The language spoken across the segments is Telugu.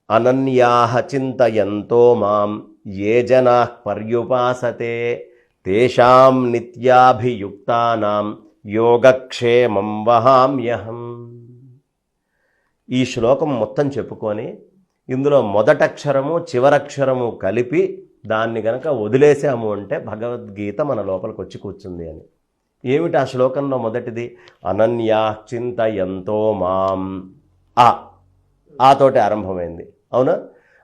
అనన్యాః చింతయంతో మాం ఏ జనాః పర్యుపాసతే తేషాం నిత్యాభియుక్తానాం యోగక్షేమం వహామ్యహం. ఈ శ్లోకం మొత్తం చెప్పుకొని ఇందులో మొదటక్షరము చివరక్షరము కలిపి దాన్ని గనక వదిలేసాము అంటే భగవద్గీత మన లోపలికి వచ్చి కూర్చుంది అని. ఏమిటి ఆ శ్లోకంలో మొదటిది? అనన్యాః చింతయంతో మాం. ఆతోటి ఆరంభమైంది, అవునా?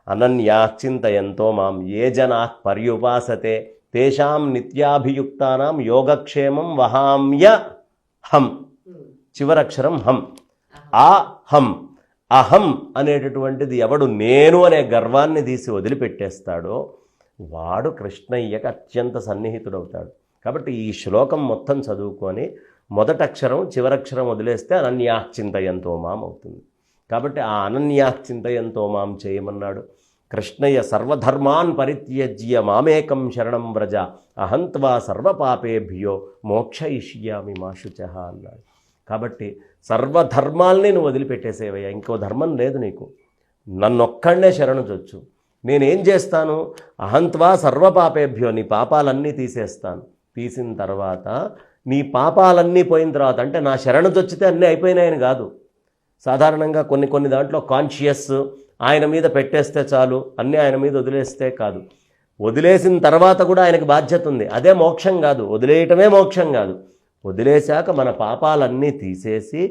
అనన్యాః చింతయంతో మాం ఏ జనాః పర్యుపాసతే తేషాం నిత్యాభియుక్తానాం యోగక్షేమం వహామ్యహం. చివరక్షరం హం. హం. అహం అనేటటువంటిది ఎవడు నేను అనే గర్వాన్ని తీసి వదిలిపెట్టేస్తాడో వాడు కృష్ణయ్యకి అత్యంత సన్నిహితుడవుతాడు. కాబట్టి ఈ శ్లోకం మొత్తం చదువుకొని మొదటక్షరం చివరక్షరం వదిలేస్తే అనన్యాః చింతయంతో మాం అవుతుంది. కాబట్టి ఆ అనన్యాః చింతయంతో మాం చేయమన్నాడు కృష్ణయ్య. సర్వధర్మాన్ పరిత్యజ్య మామేకం శరణం వ్రజ అహంత్వా సర్వపాపేభ్యో మోక్షయిష్యామి మా శుచః అన్నాడు. కాబట్టి సర్వధర్మాల్ని నువ్వు వదిలిపెట్టేసేవయ్యా, ఇంకో ధర్మం లేదు నీకు, నన్నొక్కడే శరణు చొచ్చు. నేనేం చేస్తాను? అహంత్వా సర్వపాపేభ్యో, నీ పాపాలన్నీ తీసేస్తాను. తీసిన తర్వాత నీ పాపాలన్నీ పోయిన తర్వాత అంటే నా శరణు చొచ్చితే అన్నీ అయిపోయినాయని కాదు. సాధారణంగా కొన్ని దాంట్లో కాన్షియస్ ఆయన మీద పెట్టేస్తే చాలు, అన్నీ ఆయన మీద వదిలేస్తే కాదు. వదిలేసిన తర్వాత కూడా ఆయనకు బాధ్యత ఉంది. అదే మోక్షం కాదు, వదిలేయటమే మోక్షం కాదు. వదిలేశాక మన పాపాలన్నీ తీసేసి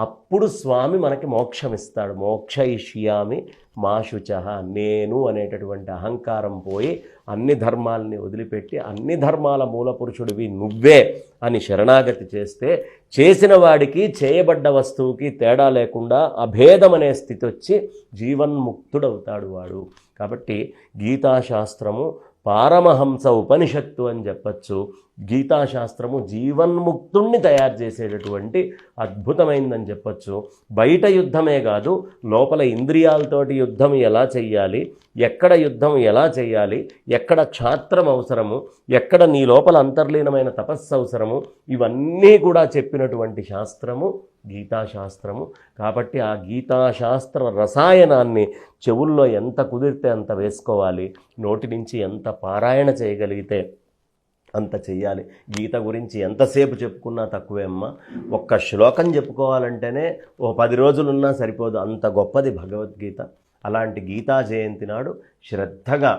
అప్పుడు స్వామి మనకి మోక్షం ఇస్తాడు. మోక్షయిష్యామి మా శుచః. నేను అనేటటువంటి అహంకారం పోయి అన్ని ధర్మాలని వదిలిపెట్టి అన్ని ధర్మాల మూల పురుషుడివి నువ్వే అని శరణాగతి చేస్తే చేసిన వాడికి చేయబడ్డ వస్తువుకి తేడా లేకుండా అభేదం అనే స్థితి వచ్చి జీవన్ముక్తుడవుతాడు వాడు. కాబట్టి గీతాశాస్త్రము పారమహంస ఉపనిషత్తు అని చెప్పచ్చు. గీతాశాస్త్రము జీవన్ముక్తుణ్ణి తయారు చేసేటటువంటి అద్భుతమైందని చెప్పచ్చు. బయట యుద్ధమే కాదు, లోపల ఇంద్రియాలతోటి యుద్ధం ఎలా చెయ్యాలి, ఎక్కడ యుద్ధం ఎలా చేయాలి, ఎక్కడ క్షాత్రం అవసరము, ఎక్కడ నీ లోపల అంతర్లీనమైన తపస్సు అవసరము, ఇవన్నీ కూడా చెప్పినటువంటి శాస్త్రము గీతాశాస్త్రము. కాబట్టి ఆ గీతాశాస్త్ర రసాయనాన్ని చెవుల్లో ఎంత కుదిరితే అంత వేసుకోవాలి, నోటి నుంచి ఎంత పారాయణ చేయగలిగితే అంత చెయ్యాలి. గీత గురించి ఎంతసేపు చెప్పుకున్నా తక్కువే అమ్మ. ఒక్క శ్లోకం చెప్పుకోవాలంటేనే 10 రోజులున్నా సరిపోదు, అంత గొప్పది భగవద్గీత. అలాంటి గీతా జయంతి నాడు శ్రద్ధగా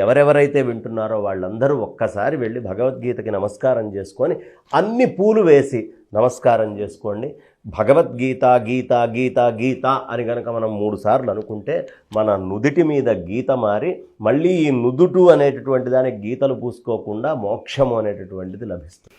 ఎవరెవరైతే వింటున్నారో వాళ్ళందరూ ఒక్కసారి వెళ్ళి భగవద్గీతకి నమస్కారం చేసుకొని అన్ని పూలు వేసి నమస్కారం చేసుకోండి. భగవద్గీత గీత గీత గీత అని కనుక మనం 3 సార్లు అనుకుంటే మన నుదిటి మీద గీత మారి మళ్ళీ ఈ నుదుటు అనేటటువంటి దానికి గీతలు పూసుకోకుండా మోక్షము అనేటటువంటిది లభిస్తుంది.